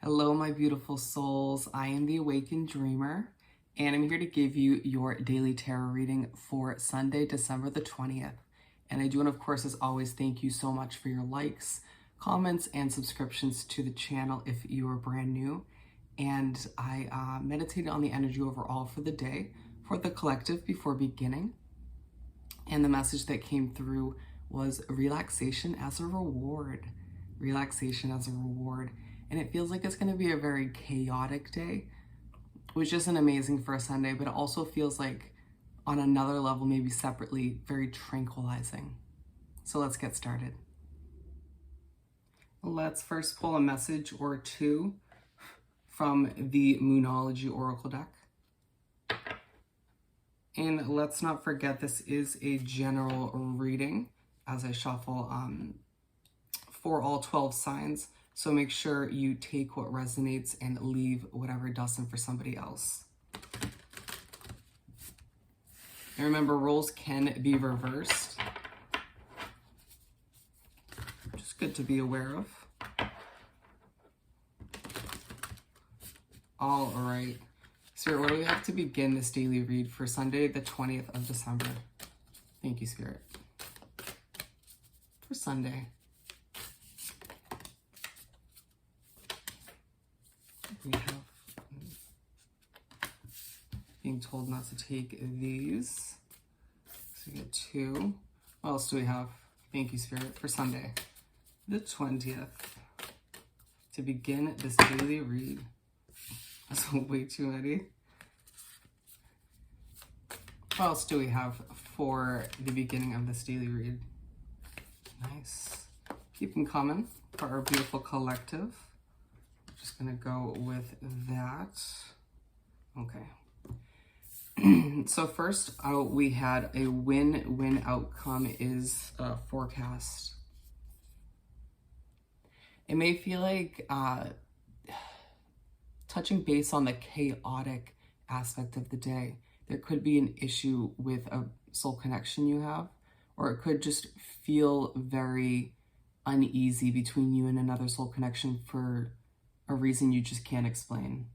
Hello, my beautiful souls. I am the Awakened Dreamer, and I'm here to give you your daily tarot reading for Sunday, December the 20th. And I do, and of course, as always, thank you so much for your likes, comments, and subscriptions to the channel if you are brand new. And I meditated on the energy overall for the day, for the collective before beginning. And the message that came through was relaxation as a reward. Relaxation as a reward. And it feels like it's going to be a very chaotic day, which isn't amazing for a Sunday, but it also feels like on another level, maybe separately, very tranquilizing. So let's get started. Let's first pull a message or two from the Moonology Oracle deck. And let's not forget, this is a general reading as I shuffle for all 12 signs. So make sure you take what resonates and leave whatever doesn't for somebody else. And remember, roles can be reversed. Just good to be aware of. All right. Spirit, what do we have to begin this daily read for Sunday, the 20th of December? Thank you, Spirit. For Sunday. We have being told not to take these. So we get two. What else do we have? Thank you, Spirit, for Sunday, the 20th. To begin this daily read. That's way too many. What else do we have for the beginning of this daily read? Nice. Keep them coming for our beautiful collective. Just gonna go with that. Okay. So first out, we had a win-win outcome is forecast. It may feel like touching base on the chaotic aspect of the day. There could be an issue with a soul connection you have, or it could just feel very uneasy between you and another soul connection for a reason you just can't explain.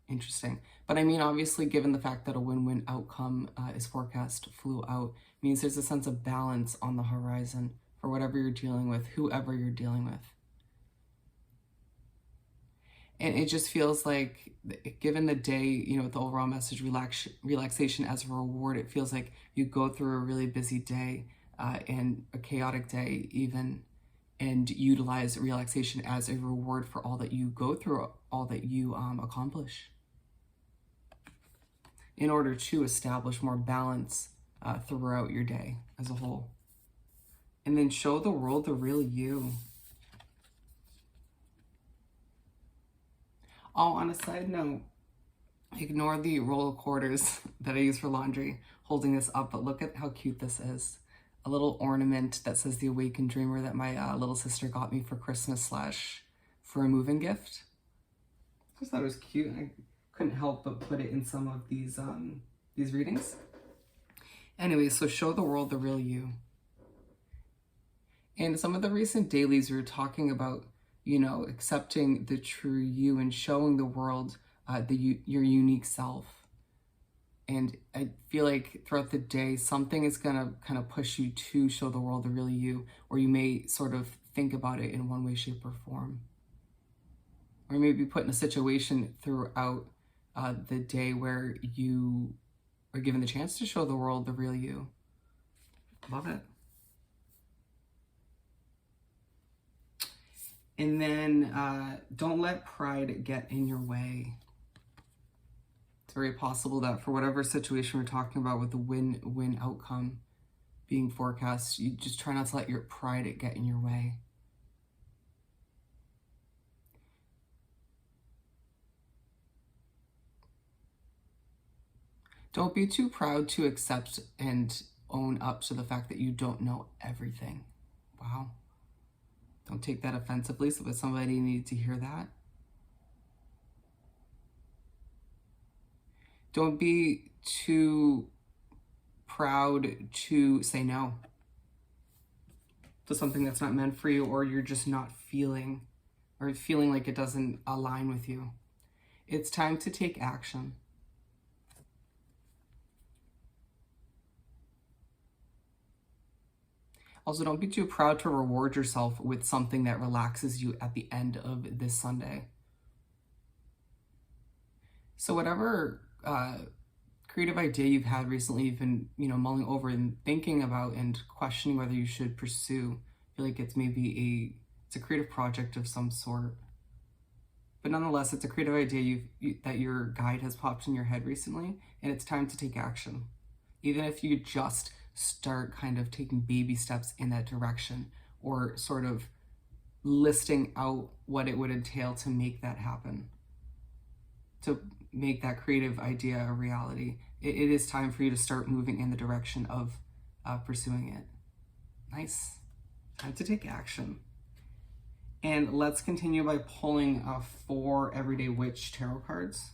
Interesting. But I mean, obviously, given the fact that a win-win outcome is forecast, flew out, means there's a sense of balance on the horizon for whatever you're dealing with, whoever you're dealing with. And it just feels like, given the day, you know, the overall message, relaxation as a reward, it feels like you go through a really busy day and a chaotic day even, and utilize relaxation as a reward for all that you go through, all that you accomplish, in order to establish more balance throughout your day as a whole. And then show the world the real you. Oh, on a side note, ignore the roll quarters that I use for laundry holding this up, but look at how cute this is. A little ornament that says the Awakened Dreamer that my little sister got me for Christmas / for a moving gift. I just thought it was cute. I couldn't help but put it in some of these readings. Anyway, so show the world the real you. And some of the recent dailies we were talking about, you know, accepting the true you and showing the world your unique self. And I feel like throughout the day, something is going to kind of push you to show the world the real you, or you may sort of think about it in one way, shape, or form. Or you may be put in a situation throughout the day where you are given the chance to show the world the real you. Love it. And then don't let pride get in your way. It's very possible that for whatever situation we're talking about with the win-win outcome being forecast, you just try not to let your pride get in your way. Don't be too proud to accept and own up to the fact that you don't know everything. Wow. Don't take that offensively, so if somebody needed to hear that. Don't be too proud to say no to something that's not meant for you, or you're just not feeling or feeling like it doesn't align with you. It's time to take action. Also, don't be too proud to reward yourself with something that relaxes you at the end of this Sunday. So whatever creative idea you've had recently, you've been, mulling over and thinking about and questioning whether you should pursue, I feel like it's maybe it's a creative project of some sort. But nonetheless, it's a creative idea that your guide has popped in your head recently, and it's time to take action. Even if you just start kind of taking baby steps in that direction, or sort of listing out what it would entail to make that happen, to make that creative idea a reality. It is time for you to start moving in the direction of pursuing it. Nice. Time to take action. And let's continue by pulling 4 Everyday Witch tarot cards.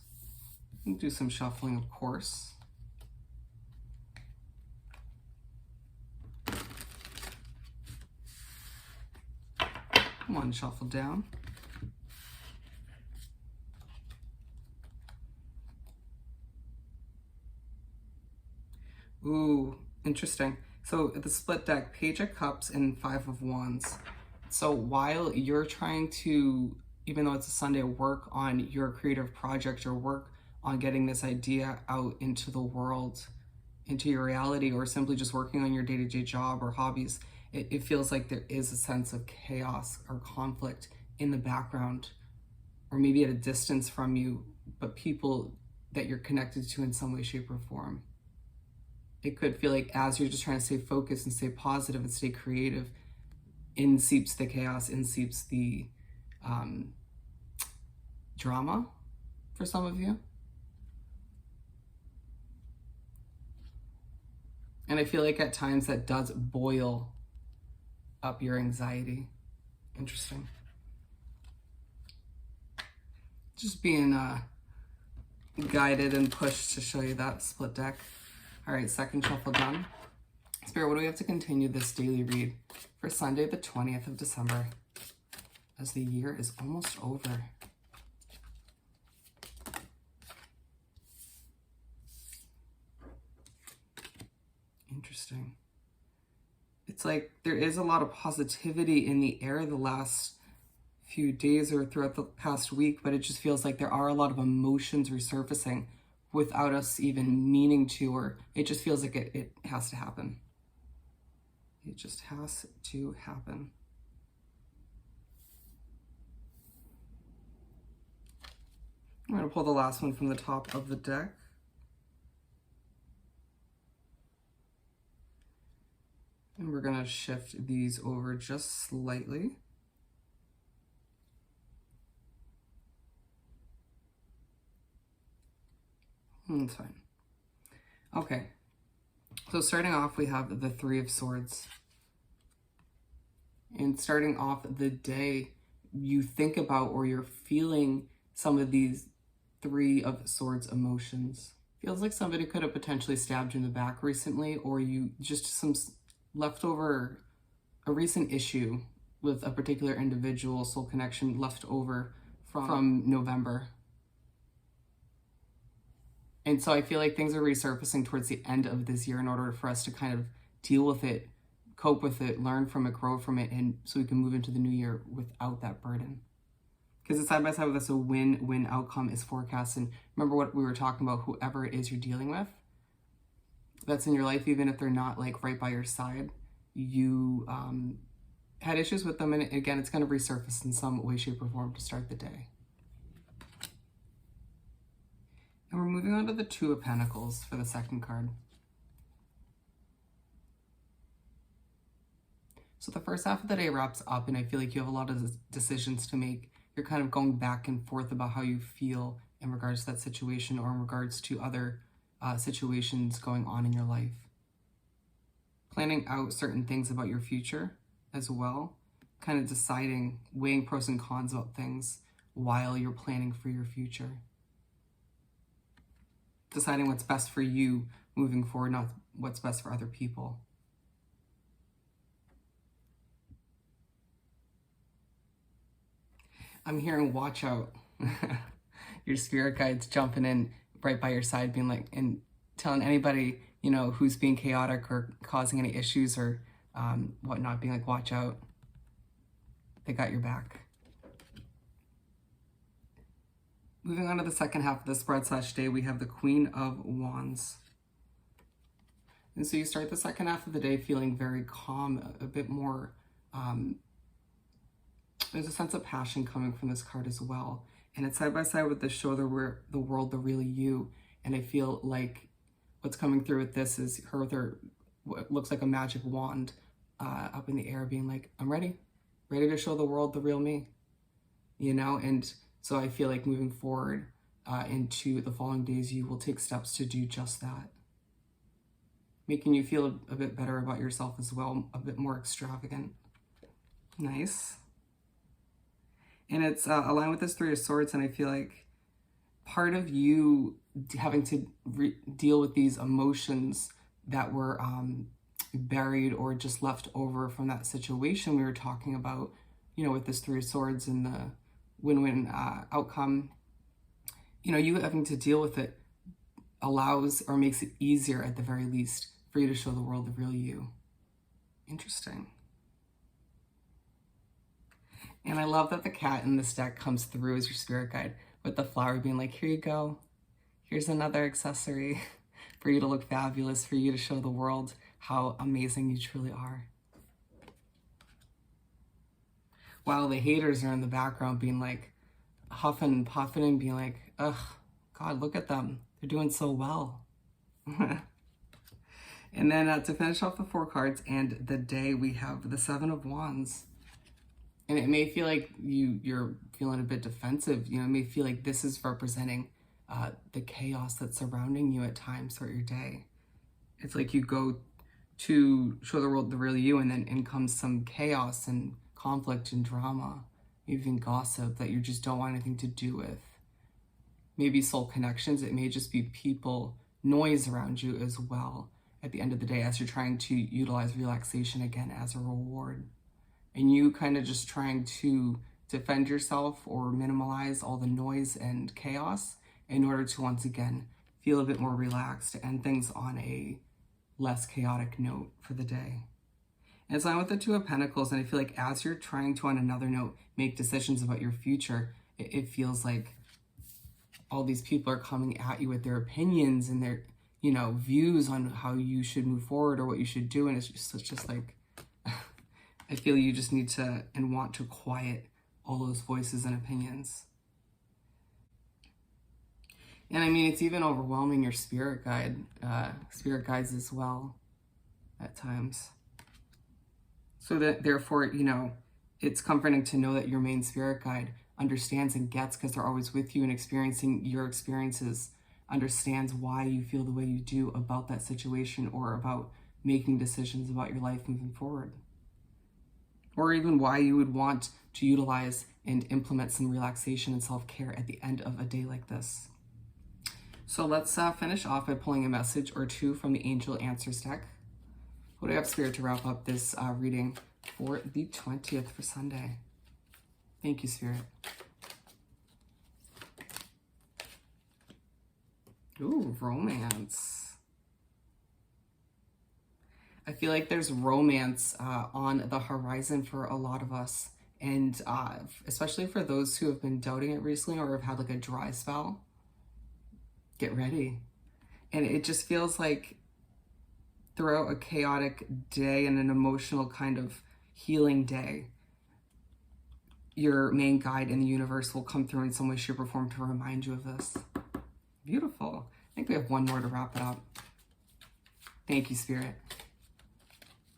You can do some shuffling, of course. One shuffle down. Ooh, interesting. So the split deck, Page of Cups and 5 of Wands. So while you're trying to, even though it's a Sunday, work on your creative project or work on getting this idea out into the world, into your reality, or simply just working on your day-to-day job or hobbies, it feels like there is a sense of chaos or conflict in the background, or maybe at a distance from you, but people that you're connected to in some way, shape, or form. It could feel like as you're just trying to stay focused and stay positive and stay creative, in seeps the chaos, in seeps the drama for some of you. And I feel like at times that does boil up your anxiety. Interesting. Just being guided and pushed to show you that split deck. All right, second shuffle done. Spirit, what do we have to continue this daily read for Sunday, the 20th of December, as the year is almost over? Interesting. It's like there is a lot of positivity in the air the last few days or throughout the past week, but it just feels like there are a lot of emotions resurfacing without us even meaning to, or it just feels like it has to happen. It just has to happen. I'm going to pull the last one from the top of the deck. And we're going to shift these over just slightly. That's fine. Okay. So starting off, we have the 3 of Swords. And starting off the day, you think about or you're feeling some of these 3 of Swords emotions. Feels like somebody could have potentially stabbed you in the back recently, or you just some leftover, a recent issue with a particular individual, soul connection left over from November. And so I feel like things are resurfacing towards the end of this year in order for us to kind of deal with it, cope with it, learn from it, grow from it, and so we can move into the new year without that burden. Because it's side by side with us, a win-win outcome is forecast. And remember what we were talking about, whoever it is you're dealing with, that's in your life, even if they're not like right by your side, you had issues with them. And again, it's going to resurface in some way, shape, or form to start the day. And we're moving on to the 2 of Pentacles for the second card. So the first half of the day wraps up, and I feel like you have a lot of decisions to make. You're kind of going back and forth about how you feel in regards to that situation or in regards to other situations going on in your life. Planning out certain things about your future as well. Kind of deciding, weighing pros and cons about things while you're planning for your future. Deciding what's best for you moving forward, not what's best for other people. I'm hearing watch out. Your spirit guides jumping in right by your side, being like, and telling anybody, you know, who's being chaotic or causing any issues or whatnot, being like, watch out. They got your back. Moving on to the second half of the spread/day, we have the Queen of Wands. And so you start the second half of the day feeling very calm, a bit more, there's a sense of passion coming from this card as well. And it's side by side with the show the world, the real you. And I feel like what's coming through with this is her with her, what looks like a magic wand up in the air being like, I'm ready to show the world the real me, you know? And so I feel like moving forward into the following days, you will take steps to do just that. Making you feel a bit better about yourself as well, a bit more extravagant. Nice. And it's aligned with this Three of Swords, and I feel like part of you having to deal with these emotions that were buried or just left over from that situation we were talking about, you know, with this Three of Swords and the win-win outcome, you know, you having to deal with it allows or makes it easier at the very least for you to show the world the real you. Interesting. And I love that the cat in this deck comes through as your spirit guide with the flower being like, here you go. Here's another accessory for you to look fabulous, for you to show the world how amazing you truly are. While the haters are in the background being like huffing and puffing and being like, ugh, God, look at them. They're doing so well. And then to finish off the 4 cards and the day, we have the 7 of Wands. And it may feel like you're feeling a bit defensive. You know, it may feel like this is representing the chaos that's surrounding you at times throughout your day. It's like you go to show the world the real you, and then in comes some chaos and conflict and drama, even gossip that you just don't want anything to do with. Maybe soul connections. It may just be people, noise around you as well at the end of the day as you're trying to utilize relaxation again as a reward. And you kind of just trying to defend yourself or minimize all the noise and chaos in order to once again feel a bit more relaxed and things on a less chaotic note for the day. And it's on with the 2 of Pentacles, and I feel like as you're trying to, on another note, make decisions about your future, it feels like all these people are coming at you with their opinions and their, you know, views on how you should move forward or what you should do. And it's just like, I feel you just need to and want to quiet all those voices and opinions. And I mean, it's even overwhelming your spirit guides as well at times. So that therefore, you know, it's comforting to know that your main spirit guide understands and gets, because they're always with you and experiencing your experiences, understands why you feel the way you do about that situation or about making decisions about your life moving forward. Or even why you would want to utilize and implement some relaxation and self-care at the end of a day like this. So let's finish off by pulling a message or 2 from the Angel Answers deck. What do I have, Spirit, to wrap up this reading for the 20th for Sunday? Thank you, Spirit. Ooh, romance. I feel like there's romance on the horizon for a lot of us. And especially for those who have been doubting it recently or have had like a dry spell, get ready. And it just feels like throughout a chaotic day and an emotional kind of healing day, your main guide in the universe will come through in some way, shape, or form to remind you of this. Beautiful. I think we have one more to wrap it up. Thank you, Spirit.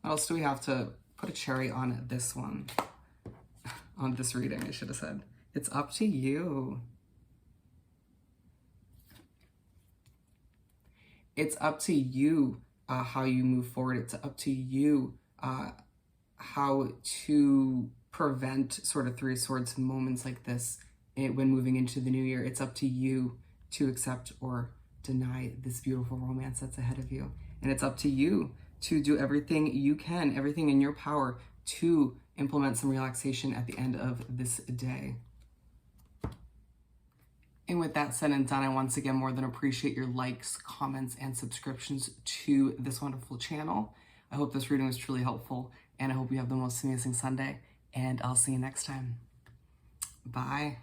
What else do we have to put a cherry on this one? On this reading, I should have said. It's up to you. It's up to you how you move forward. It's up to you how to prevent sort of Three of Swords moments like this when moving into the new year. It's up to you to accept or deny this beautiful romance that's ahead of you. And it's up to you to do everything you can, everything in your power to implement some relaxation at the end of this day. And with that said and done, I once again more than appreciate your likes, comments, and subscriptions to this wonderful channel. I hope this reading was truly helpful, and I hope you have the most amazing Sunday, and I'll see you next time. Bye.